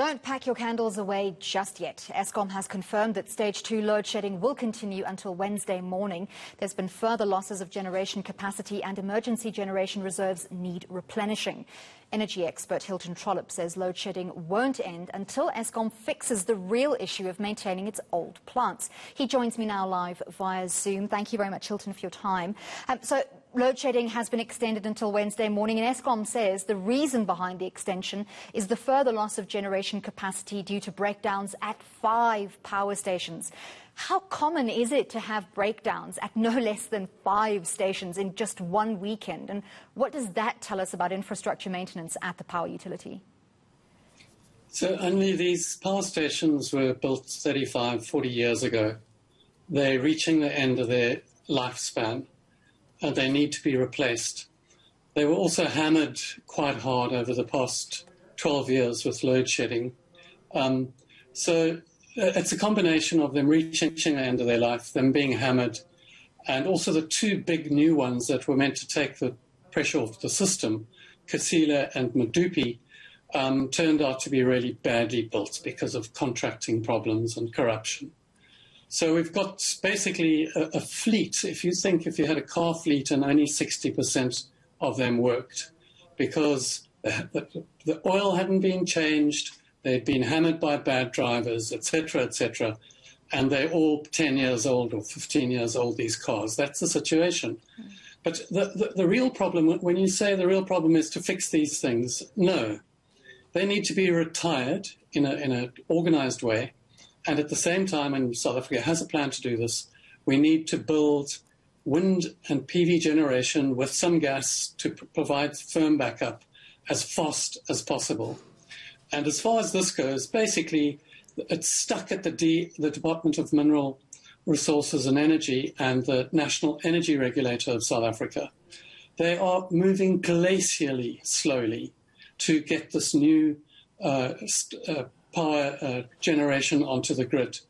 Don't pack your candles away just yet. Eskom has confirmed that stage 2 load shedding will continue until Wednesday morning. There's been further losses of generation capacity and emergency generation reserves need replenishing. Energy expert Hilton Trollip says load shedding won't end until Eskom fixes the real issue of maintaining its old plants. He joins me now live via Zoom. Thank you very much, Hilton, for your time. Load shedding has been extended until Wednesday morning, and Eskom says the reason behind the extension is the further loss of generation capacity due to breakdowns at 5 power stations. How common is it to have breakdowns at no less than 5 stations in just one weekend? And what does that tell us about infrastructure maintenance at the power utility? So only these power stations were built 35, 40 years ago. They're reaching the end of their lifespan, and they need to be replaced. They were also hammered quite hard over the past 12 years with load shedding. So it's a combination of them reaching the end of their life, them being hammered, and also the 2 big new ones that were meant to take the pressure off the system, Kusile and Medupi, turned out to be really badly built because of contracting problems and corruption. So we've got basically a fleet. If you you had a car fleet and only 60% of them worked because the oil hadn't been changed, they'd been hammered by bad drivers, etc., and they're all 10 years old or 15 years old, these cars. That's the situation. But the real problem, when you say the real problem is to fix these things, no. They need to be retired in an organized way. And at the same time, and South Africa has a plan to do this, we need to build wind and PV generation with some gas to provide firm backup as fast as possible. And as far as this goes, basically, it's stuck at the Department of Mineral Resources and Energy and the National Energy Regulator of South Africa. They are moving glacially slowly to get this new power generation onto the grid.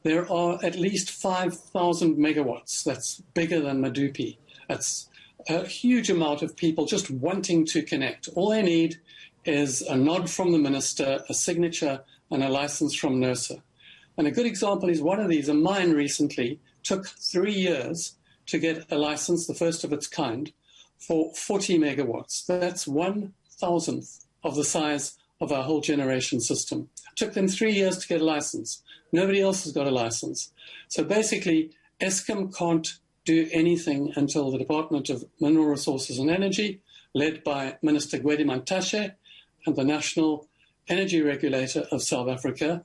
There are at least 5,000 megawatts. That's bigger than Medupi. That's a huge amount of people just wanting to connect. All they need is a nod from the minister, a signature, and a license from NERSA. And a good example is one of these, a mine recently, took 3 years to get a license, the first of its kind, for 40 megawatts. That's 1,000th of the size of our whole generation system. It took them 3 years to get a license. Nobody else has got a license. So basically, Eskom can't do anything until the Department of Mineral Resources and Energy, led by Minister Gwedi Mantashe, and the National Energy Regulator of South Africa,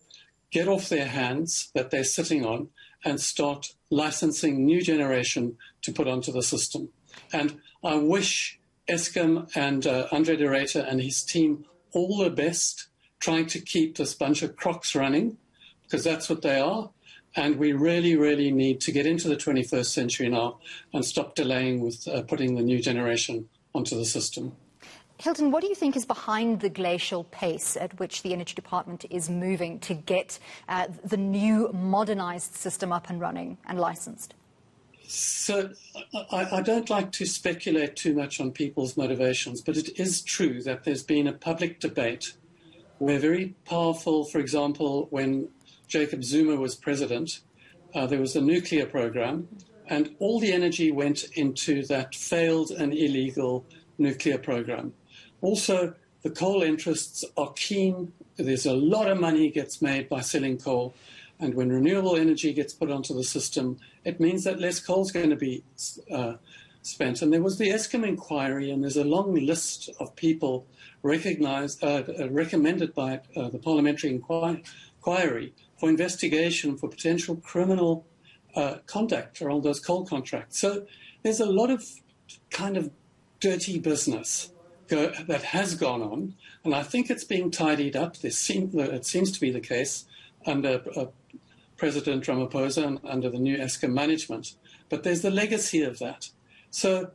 get off their hands that they're sitting on and start licensing new generation to put onto the system. And I wish Eskom and Andre de Ruyter and his team all the best, trying to keep this bunch of crocs running, because that's what they are. And we really, really need to get into the 21st century now and stop delaying with putting the new generation onto the system. Hilton, what do you think is behind the glacial pace at which the Energy Department is moving to get the new modernized system up and running and licensed? So I don't like to speculate too much on people's motivations, but it is true that there's been a public debate where very powerful, for example, when Jacob Zuma was president, there was a nuclear program, and all the energy went into that failed and illegal nuclear program. Also, the coal interests are keen. There's a lot of money gets made by selling coal. And when renewable energy gets put onto the system, it means that less coal is going to be spent. And there was the Eskom inquiry, and there's a long list of people recommended by the parliamentary inquiry for investigation for potential criminal conduct around those coal contracts. So there's a lot of kind of dirty business that has gone on, and I think it's being tidied up. It seems to be the case under President Ramaphosa and under the new Eskom management. But there's the legacy of that. So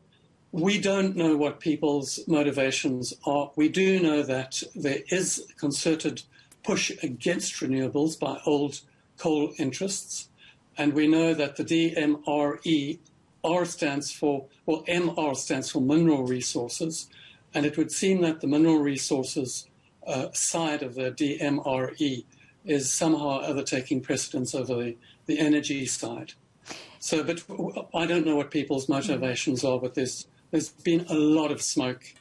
we don't know what people's motivations are. We do know that there is a concerted push against renewables by old coal interests. And we know that the DMRE, MR stands for mineral resources. And it would seem that the mineral resources side of the DMRE is somehow or other taking precedence over the energy side. So, but I don't know what people's motivations are, but there's been a lot of smoke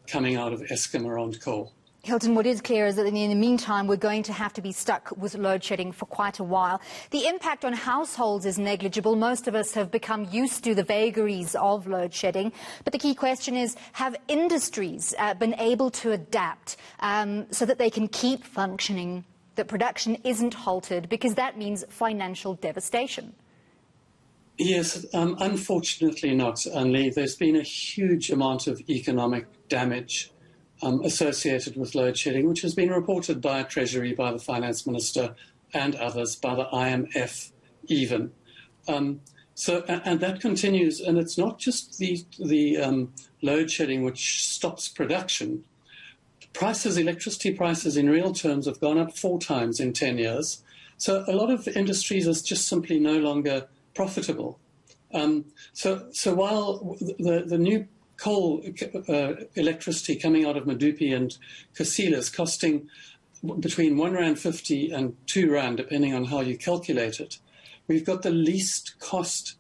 coming out of Eskom around coal. Hilton, what is clear is that in the meantime, we're going to have to be stuck with load shedding for quite a while. The impact on households is negligible. Most of us have become used to the vagaries of load shedding. But the key question is, have industries been able to adapt so that they can keep functioning, that production isn't halted, because that means financial devastation? Yes, unfortunately not, Anli. There's been a huge amount of economic damage associated with load shedding, which has been reported by Treasury, by the Finance Minister and others, by the IMF even. And that continues, and it's not just the load shedding which stops production. Electricity prices in real terms have gone up 4 times in 10 years. So a lot of industries are just simply no longer profitable. So while the new coal electricity coming out of Medupi and Kusile is costing between R1.50 and R2, depending on how you calculate it, we've got the least cost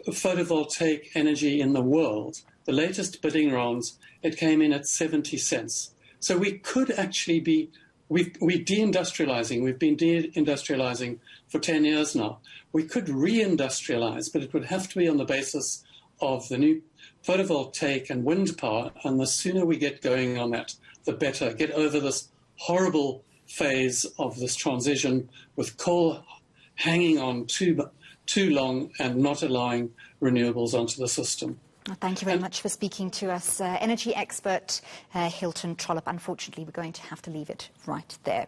photovoltaic energy in the world. The latest bidding rounds, it came in at 70 cents. So we could actually be, we're deindustrializing. We've been deindustrializing for 10 years now. We could reindustrialize, but it would have to be on the basis of the new photovoltaic and wind power, and the sooner we get going on that, the better. Get over this horrible phase of this transition with coal hanging on too long and not allowing renewables onto the system. Thank you very much for speaking to us. Energy expert Hilton Trollip. Unfortunately, we're going to have to leave it right there.